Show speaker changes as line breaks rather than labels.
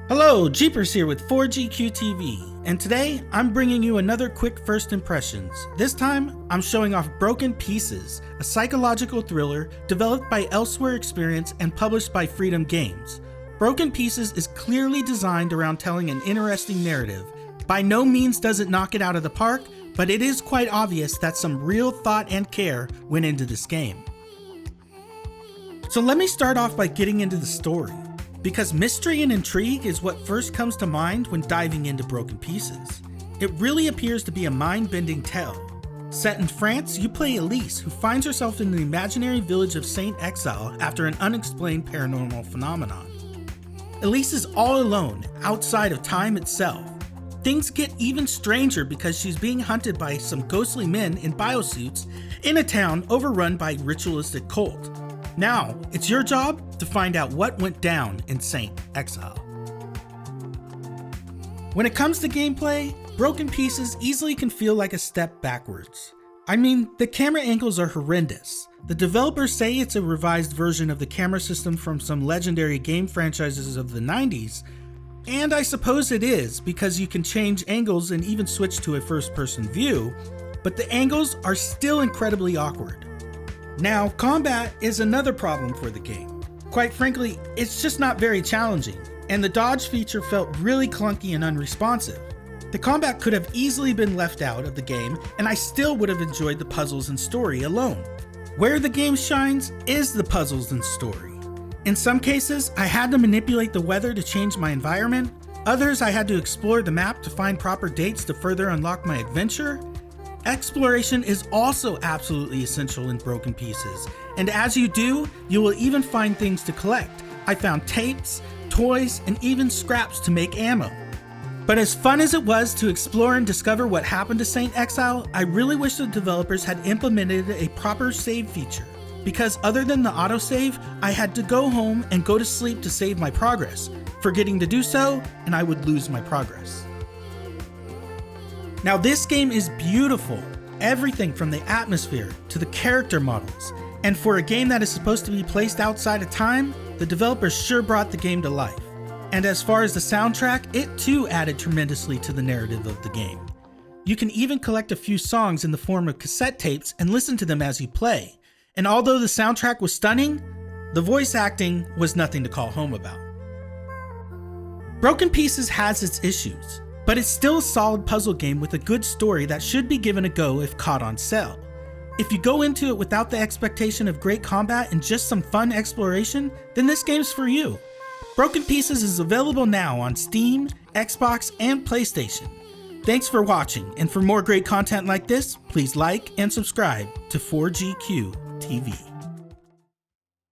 Hello, Jeepers here with 4GQ TV, and today I'm bringing you another quick first impressions. This time, I'm showing off Broken Pieces, a psychological thriller developed by Elsewhere Experience and published by Freedom Games. Broken Pieces is clearly designed around telling an interesting narrative. By no means does it knock it out of the park, but it is quite obvious that some real thought and care went into this game. So let me start off by getting into the story, because mystery and intrigue is what first comes to mind when diving into Broken Pieces. It really appears to be a mind-bending tale. Set in France, you play Elise, who finds herself in the imaginary village of Saint Exile after an unexplained paranormal phenomenon. Elise is all alone, outside of time itself. Things get even stranger because she's being hunted by some ghostly men in biosuits in a town overrun by a ritualistic cult. Now, it's your job to find out what went down in Saint Exile. When it comes to gameplay, Broken Pieces easily can feel like a step backwards. I mean, the camera angles are horrendous. The developers say it's a revised version of the camera system from some legendary game franchises of the 90s, and I suppose it is because you can change angles and even switch to a first-person view, but the angles are still incredibly awkward. Now, combat is another problem for the game. Quite frankly, it's just not very challenging, and the dodge feature felt really clunky and unresponsive. The combat could have easily been left out of the game, and I still would have enjoyed the puzzles and story alone. Where the game shines is the puzzles and story. In some cases, I had to manipulate the weather to change my environment. Others, I had to explore the map to find proper dates to further unlock my adventure. Exploration is also absolutely essential in Broken Pieces, and as you do, you will even find things to collect. I found tapes, toys, and even scraps to make ammo. But as fun as it was to explore and discover what happened to Saint Exile, I really wish the developers had implemented a proper save feature, because other than the autosave, I had to go home and go to sleep to save my progress. Forgetting to do so, and I would lose my progress. Now this game is beautiful, everything from the atmosphere to the character models, and for a game that is supposed to be placed outside of time, the developers sure brought the game to life. And as far as the soundtrack, it too added tremendously to the narrative of the game. You can even collect a few songs in the form of cassette tapes and listen to them as you play, and although the soundtrack was stunning, the voice acting was nothing to call home about. Broken Pieces has its issues, but it's still a solid puzzle game with a good story that should be given a go if caught on sale. If you go into it without the expectation of great combat and just some fun exploration, then this game's for you. Broken Pieces is available now on Steam, Xbox, and PlayStation. Thanks for watching, and for more great content like this, please like and subscribe to 4GQ TV.